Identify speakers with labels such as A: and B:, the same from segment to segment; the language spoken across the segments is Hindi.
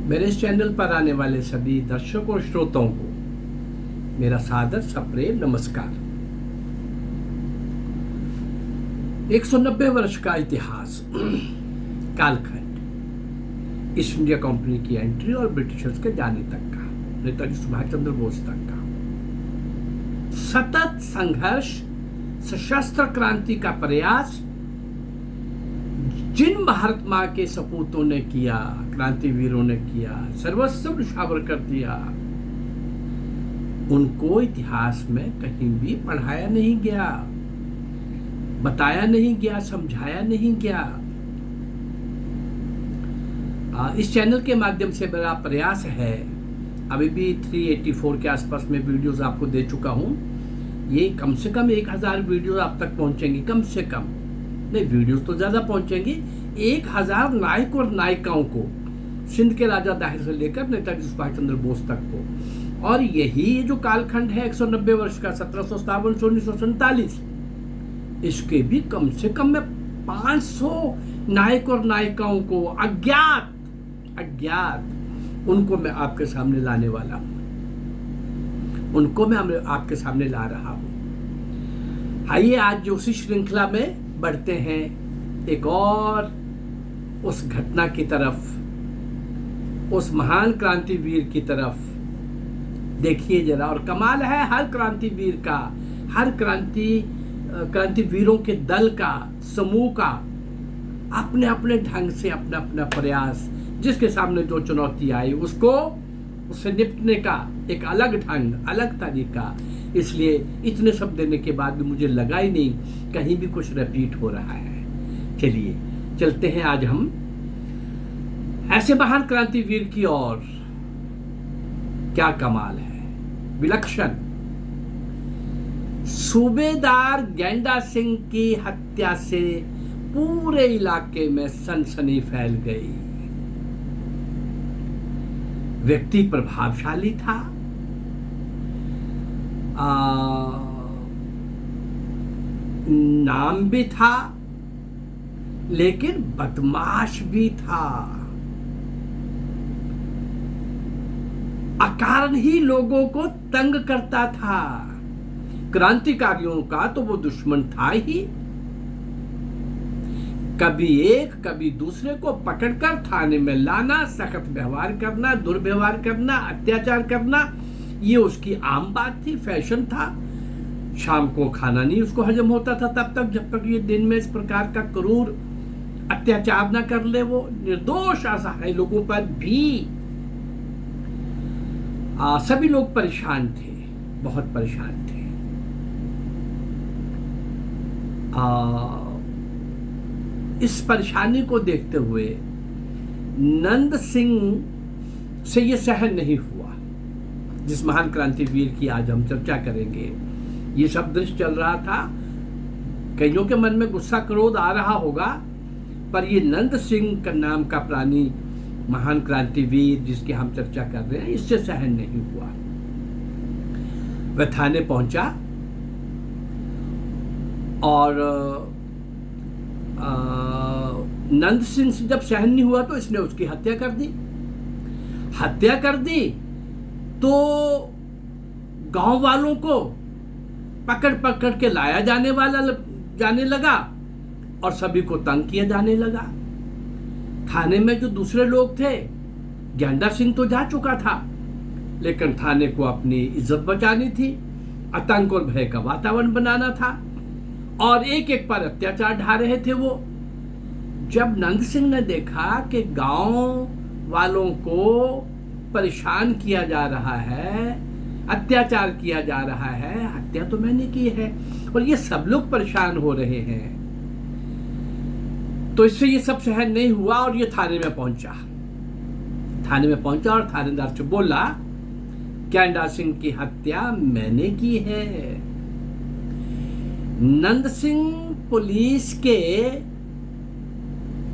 A: मेरे इस चैनल पर आने वाले सभी दर्शकों और श्रोताओं को मेरा सादर सप्रेम नमस्कार। 190 वर्ष का इतिहास, कालखंड, ईस्ट इंडिया कंपनी की एंट्री और ब्रिटिशर्स के जाने तक का, नेताजी सुभाष चंद्र बोस तक का सतत संघर्ष, सशस्त्र क्रांति का प्रयास जिन भारत माँ के सपूतों ने किया, क्रांतिवीरों ने किया, सर्वस्व न्यौछावर कर दिया, उनको इतिहास में कहीं भी पढ़ाया नहीं गया, बताया नहीं गया, समझाया नहीं गया। इस चैनल के माध्यम से मेरा प्रयास है, अभी भी 384 के आसपास में वीडियोस आपको दे चुका हूं। ये कम से कम 1000 वीडियोस आप तक पहुंचेंगी, कम से कम नहीं, वीडियोस तो ज्यादा पहुंचेंगी। 1000 नायक और नायिकाओं को, सिंध के राजा दाहिर से लेकर नेताजी सुभाष चंद्र बोस तक को, और यही जो कालखंड है 190 वर्ष का, 1757 से 1947, इसके भी कम से कम मैं 500 नायक और नायिकाओं को, अज्ञात उनको मैं आपके सामने लाने वाला हूं, उनको मैं आपके सामने ला रहा हूं। आइए आज उसी श्रृंखला में बढ़ते हैं एक और उस घटना की तरफ, उस महान क्रांतिवीर की तरफ। देखिए जरा, और कमाल है हर क्रांतिवीर का, हर क्रांतिवीरों के दल का, समूह का अपने अपने ढंग से अपना अपना प्रयास, जिसके सामने जो चुनौती आई उससे निपटने का एक अलग ढंग, अलग तरीका। इसलिए इतने सब देने के बाद भी मुझे लगा ही नहीं कहीं भी कुछ रिपीट हो रहा है। चलिए चलते हैं आज हम ऐसे महान क्रांतिवीर की ओर। क्या कमाल है, विलक्षण। सूबेदार गैंडा सिंह की हत्या से पूरे इलाके में सनसनी फैल गई। व्यक्ति प्रभावशाली था, नाम भी था, लेकिन बदमाश भी था। अकारण ही लोगों को तंग करता था। क्रांतिकारियों का तो वो दुश्मन था ही। कभी एक कभी दूसरे को पकड़कर थाने में लाना, सख्त व्यवहार करना, दुर्व्यवहार करना, अत्याचार करना, ये उसकी आम बात थी, फैशन था। शाम को खाना नहीं उसको हजम होता था तब तक, जब तक ये दिन में इस प्रकार का क्रूर अत्याचार ना कर ले। वो निर्दोष असहाय लोगों पर भी सभी लोग परेशान थे, बहुत परेशान थे। इस परेशानी को देखते हुए नंद सिंह से यह सहन नहीं हुआ, जिस महान क्रांतिवीर की आज हम चर्चा करेंगे। ये सब दृश्य चल रहा था, कईयों के मन में गुस्सा क्रोध आ रहा होगा, पर ये नंद सिंह का नाम का प्राणी, महान क्रांतिवीर जिसकी हम चर्चा कर रहे हैं, इससे सहन नहीं हुआ। वह थाने पहुंचा और नंद सिंह से जब सहन नहीं हुआ तो इसने उसकी हत्या कर दी। हत्या कर दी तो गांव वालों को पकड़ पकड़ के लाया जाने लगा और सभी को तंग किया जाने लगा। थाने में जो दूसरे लोग थे, गैंडा सिंह तो जा चुका था, लेकिन थाने को अपनी इज्जत बचानी थी, आतंक और भय का वातावरण बनाना था, और एक एक पर अत्याचार ढा रहे थे वो। जब नंद सिंह ने देखा कि गांव वालों को परेशान किया जा रहा है, अत्याचार किया जा रहा है, हत्या तो मैंने की है और ये सब लोग परेशान हो रहे हैं, तो इससे ये सब सहन नहीं हुआ और ये थाने में पहुंचा और थानेदार से बोला, गैंडा सिंह की हत्या मैंने की है। नंद सिंह पुलिस के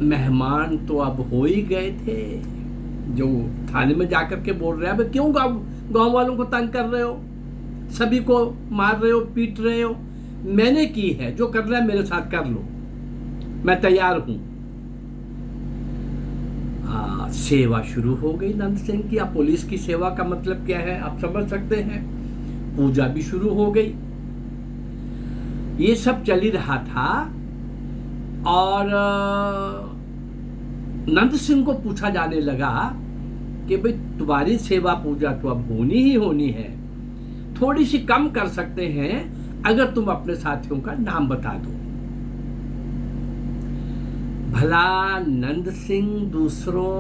A: मेहमान तो अब हो ही गए थे, जो थाने में जाकर के बोल रहे हैं, क्यों गांव वालों को तंग कर रहे हो, सभी को मार रहे हो, पीट रहे हो। मैंने की है, जो कर रहा है मेरे साथ कर लो, मैं तैयार हूं। सेवा शुरू हो गई नंद सिंह की। अब पुलिस की सेवा का मतलब क्या है आप समझ सकते हैं। पूजा भी शुरू हो गई। ये सब चल ही रहा था और नंद सिंह को पूछा जाने लगा कि भाई तुम्हारी सेवा पूजा तो अब होनी ही होनी है, थोड़ी सी कम कर सकते हैं अगर तुम अपने साथियों का नाम बता दो। भला नंद सिंह दूसरों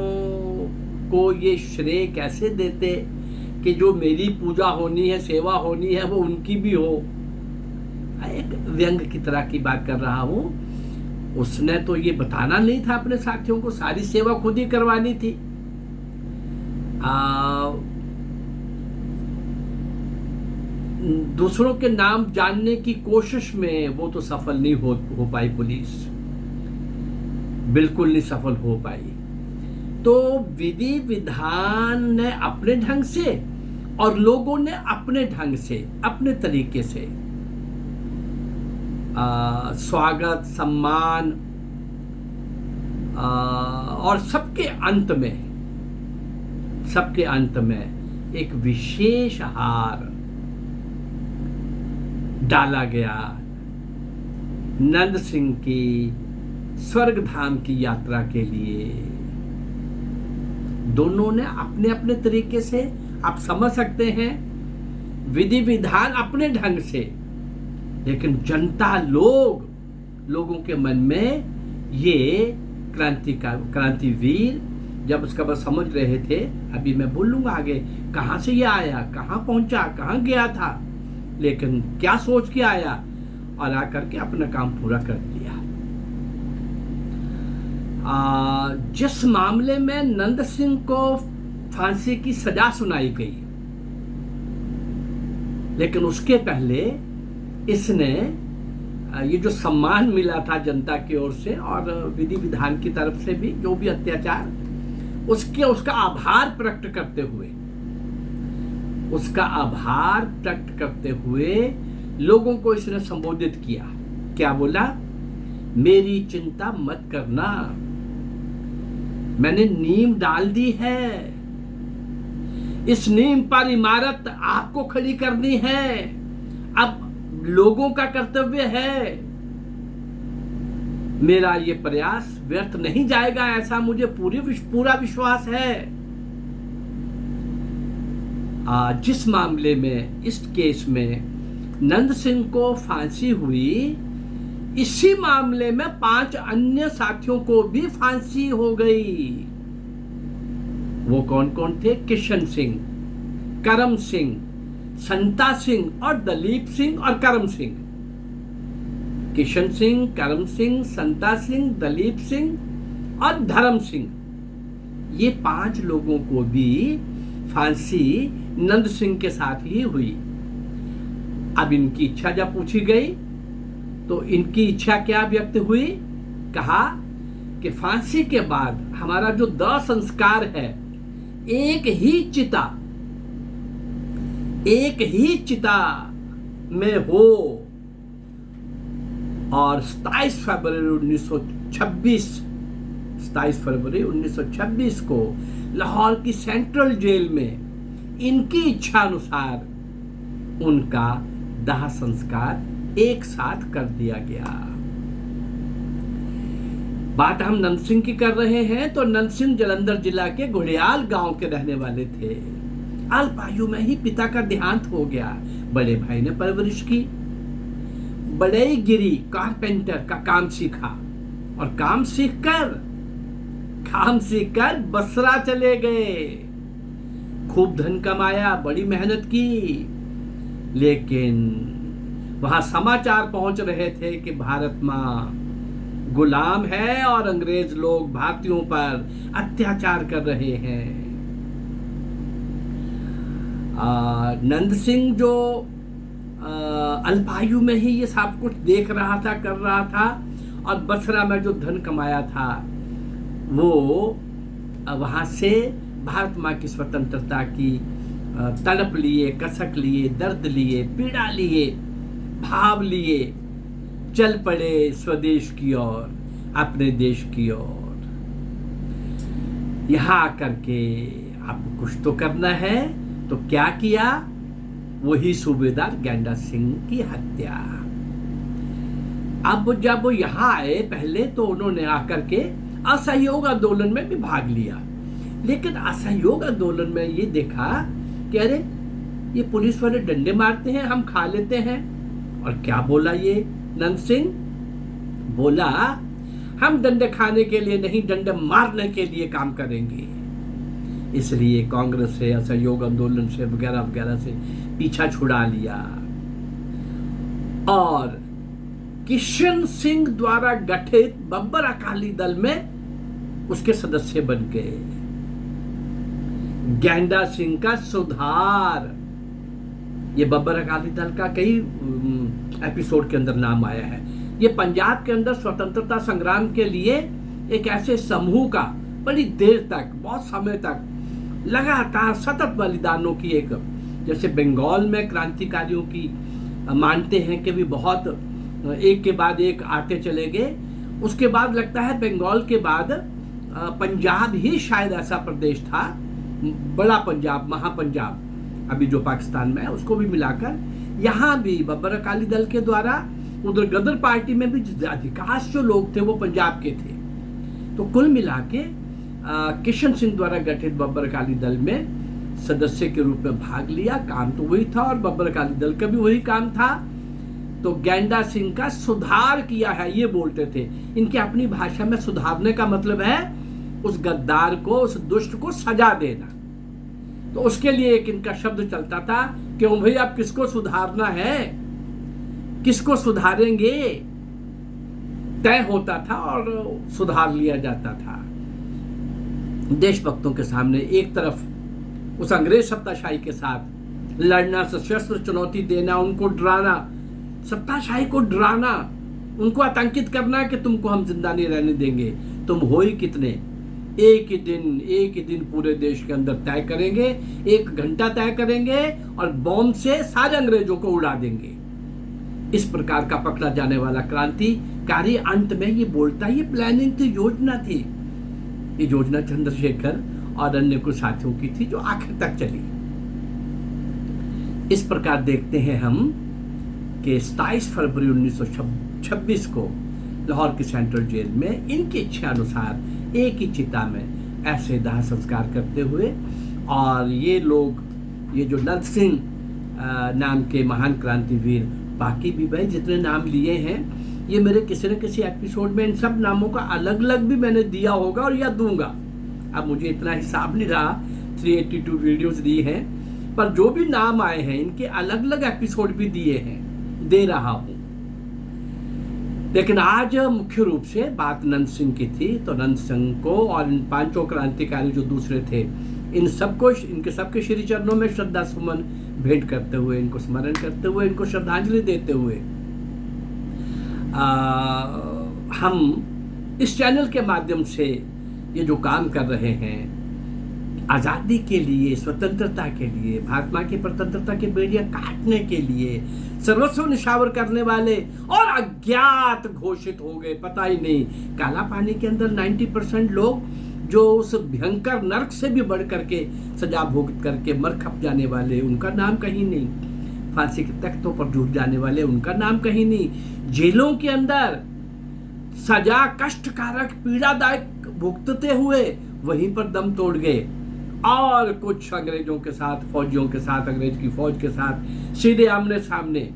A: को ये श्रेय कैसे देते कि जो मेरी पूजा होनी है, सेवा होनी है, वो उनकी भी हो। एक व्यंग की तरह की बात कर रहा हूं। उसने तो ये बताना नहीं था अपने साथियों को, सारी सेवा खुद ही करवानी थी। दूसरों के नाम जानने की कोशिश में वो तो सफल नहीं हो पाई पुलिस, बिल्कुल नहीं सफल हो पाई। तो विधि विधान ने अपने ढंग से और लोगों ने अपने ढंग से, अपने तरीके से स्वागत, सम्मान और सबके अंत में एक विशेष हार डाला गया नंद सिंह की स्वर्ग धाम की यात्रा के लिए। दोनों ने अपने अपने तरीके से, आप समझ सकते हैं, विधि विधान अपने ढंग से, लेकिन जनता लोगों के मन में ये क्रांतिवीर जब उसका बस समझ रहे थे, अभी मैं बोलूंगा आगे कहां से ये आया, कहां पहुंचा, कहां गया था, लेकिन क्या सोच के आया और आकर के अपना काम पूरा कर लिया। जिस मामले में नंद सिंह को फांसी की सजा सुनाई गई, लेकिन उसके पहले इसने ये जो सम्मान मिला था जनता की ओर से और विधि विधान की तरफ से भी, जो भी अत्याचार, उसका आभार प्रकट करते हुए लोगों को इसने संबोधित किया। क्या बोला? मेरी चिंता मत करना, मैंने नींव डाल दी है, इस नींव पर इमारत आपको खड़ी करनी है, अब लोगों का कर्तव्य है, मेरा ये प्रयास व्यर्थ नहीं जाएगा, ऐसा मुझे पूरा विश्वास है। जिस मामले में, इस केस में नंद सिंह को फांसी हुई, इसी मामले में 5 अन्य साथियों को भी फांसी हो गई। वो कौन कौन थे? किशन सिंह, करम सिंह, संता सिंह और दलीप सिंह और करम सिंह। किशन सिंह, करम सिंह, संता सिंह, दलीप सिंह और धर्म सिंह, ये 5 लोगों को भी फांसी नंद सिंह के साथ ही हुई। अब इनकी इच्छा जब पूछी गई तो इनकी इच्छा क्या व्यक्त हुई? कहा कि फांसी के बाद हमारा जो दाह संस्कार है, एक ही चिता में हो, और 27 फरवरी 1926 को लाहौर की सेंट्रल जेल में इनकी इच्छा अनुसार उनका दाह संस्कार एक साथ कर दिया गया। बात हम नंद सिंह की कर रहे हैं, तो नंद सिंह जालंधर जिला के घोड़ियाल गांव के रहने वाले थे। अल्पायु में ही पिता का देहांत हो गया। बड़े भाई ने परवरिश की। बड़ईगिरी कारपेंटर का काम सीखा और काम सीखकर बसरा चले गए। खूब धन कमाया, बड़ी मेहनत की, लेकिन वहां समाचार पहुंच रहे थे कि भारत मां गुलाम है और अंग्रेज लोग भारतीयों पर अत्याचार कर रहे हैं। नंद सिंह जो अल्पायु में ही ये सब कुछ देख रहा था, कर रहा था, और बसरा में जो धन कमाया था वो वहां से भारत माँ की स्वतंत्रता की तड़प लिए, कसक लिए, दर्द लिए, पीड़ा लिए, भाव लिए, चल पड़े स्वदेश की ओर, अपने देश की ओर। यहाँ आकर के आपको कुछ तो करना है, तो क्या किया? वही सूबेदार गैंडा सिंह की हत्या। अब जब वो यहाँ आए पहले तो उन्होंने आकर के असहयोग आंदोलन में भी भाग लिया, लेकिन असहयोग आंदोलन में ये देखा कि अरे ये पुलिस वाले डंडे मारते हैं, हम खा लेते हैं। और क्या बोला ये नंद सिंह? बोला हम डंडे खाने के लिए नहीं, डंडे मारने के लिए काम करेंगे। इसलिए कांग्रेस से, असहयोग आंदोलन से वगैरह वगैरह से पीछा छुड़ा लिया और किशन सिंह द्वारा गठित बब्बर अकाली दल में उसके सदस्य बन गए। गैंडा सिंह का सुधार, ये बब्बर अकाली दल का कई एपिसोड के अंदर नाम आया है। ये पंजाब के अंदर स्वतंत्रता संग्राम के लिए एक ऐसे समूह का बड़ी देर तक, बहुत समय तक लगातार सतत बलिदानों की एक, जैसे बंगाल में क्रांतिकारियों की मानते हैं कि भी बहुत एक के बाद एक आते चले गए। उसके बाद लगता है बंगाल के बाद पंजाब ही शायद ऐसा प्रदेश था, बड़ा पंजाब, महापंजाब अभी जो पाकिस्तान में है, उसको भी मिलाकर यहाँ भी बब्बर अकाली दल के द्वारा, उधर गदर पार्टी में भी अधिकांश जो लोग थे वो पंजाब के थे। तो कुल मिला के किशन सिंह द्वारा गठित बब्बर अकाली दल में सदस्य के रूप में भाग लिया। काम तो वही था और बब्बर अकाली दल का भी वही काम था। तो गैंडा सिंह का सुधार किया है, ये बोलते थे। इनकी अपनी भाषा में सुधारने का मतलब है उस गद्दार को, उस दुष्ट को सजा देना। तो उसके लिए एक इनका शब्द चलता था, क्यों भाई अब किसको सुधारना है, किसको सुधारेंगे, तय होता था और सुधार लिया जाता था। देशभक्तों के सामने एक तरफ उस अंग्रेज सत्ताशाही के साथ लड़ना, सशस्त्र चुनौती देना, उनको डराना, सत्ताशाही को डराना, उनको आतंकित करना कि तुमको हम जिंदा नहीं रहने देंगे। तुम हो ही कितने, एक ही दिन पूरे देश के अंदर तय करेंगे, 1 घंटा तय करेंगे और बॉम्ब से सारे अंग्रेजों को उड़ा देंगे। इस प्रकार का पकड़ा जाने वाला क्रांतिकारी अंत में ये बोलता, ये प्लानिंग थी, योजना थी। ये योजना चंद्रशेखर और अन्य कुछ साथियों की थी जो आखिर तक चली। इस प्रकार देखते हैं हम कि 27 फरवरी 1926 को लाहौर की सेंट्रल जेल में इनकी इच्छा अनुसार एक ही चिता में ऐसे दाह संस्कार करते हुए, और ये लोग, ये जो नंद सिंह नाम के महान क्रांतिवीर, बाकी भी भाई जितने नाम लिए हैं, ये मेरे किसी न किसी एपिसोड में इन सब नामों का अलग अलग भी मैंने दिया होगा और या दूंगा। अब मुझे इतना हिसाब नहीं रहा, 382 वीडियोस दी हैं, पर जो भी नाम आए हैं इनके अलग अलग एपिसोड भी दिए हैं, दे रहा हूं। लेकिन आज मुख्य रूप से बात नंद सिंह की थी, तो नंद सिंह को और इन 5 क्रांतिकारी जो दूसरे थे, इन सबको, इनके सबके श्री चरणों में श्रद्धा सुमन भेंट करते हुए, इनको स्मरण करते हुए, इनको श्रद्धांजलि देते हुए हम इस चैनल के माध्यम से ये जो काम कर रहे हैं, आज़ादी के लिए, स्वतंत्रता के लिए, भारत माँ की स्वतंत्रता की बेड़ियां काटने के लिए सर्वस्व निछावर करने वाले और अज्ञात घोषित हो गए, पता ही नहीं। काला पानी के अंदर 90% लोग जो उस भयंकर नर्क से भी बढ़ करके सजा भोग करके मर खप जाने वाले, उनका नाम कहीं नहीं। फांसी के तख्तों पर झूठ जाने वाले, उनका नाम कहीं नहीं। जेलों के अंदर सजा कष्टकारक, पीड़ादायक भुगतते हुए वहीं पर दम तोड़ गए, और कुछ अंग्रेजों के साथ, फौजियों के साथ, अंग्रेज की फौज के साथ सीधे आमने सामने।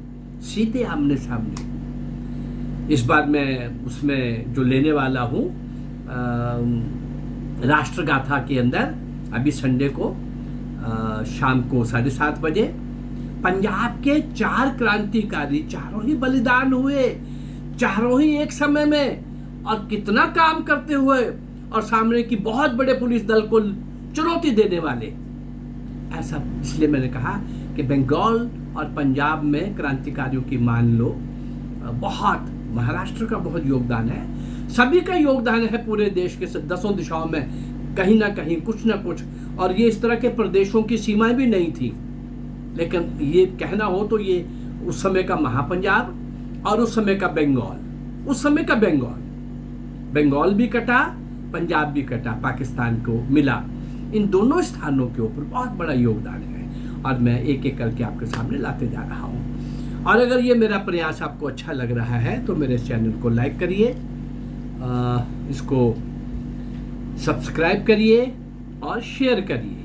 A: इस बार मैं उसमें जो लेने वाला हूँ राष्ट्रगाथा के अंदर, अभी संडे को शाम को 7:30 बजे पंजाब के 4 क्रांतिकारी, चारों ही बलिदान हुए, चारों ही एक समय में, और कितना काम करते हुए, और सामने की बहुत बड़े पुलिस दल को चुनौती देने वाले। ऐसा इसलिए मैंने कहा कि बंगाल और पंजाब में क्रांतिकारियों की मान लो बहुत, महाराष्ट्र का बहुत योगदान है, सभी का योगदान है पूरे देश के 10 दिशाओं में, कहीं ना कहीं कुछ ना कुछ। और ये इस तरह के प्रदेशों की सीमाएं भी नहीं थी, लेकिन ये कहना हो तो ये उस समय का महापंजाब और उस समय का बंगाल, बंगाल भी कटा, पंजाब भी कटा, पाकिस्तान को मिला। इन दोनों स्थानों के ऊपर बहुत बड़ा योगदान है और मैं एक एक करके आपके सामने लाते जा रहा हूँ। और अगर ये मेरा प्रयास आपको अच्छा लग रहा है तो मेरे चैनल को लाइक करिए, इसको सब्सक्राइब करिए और शेयर करिए।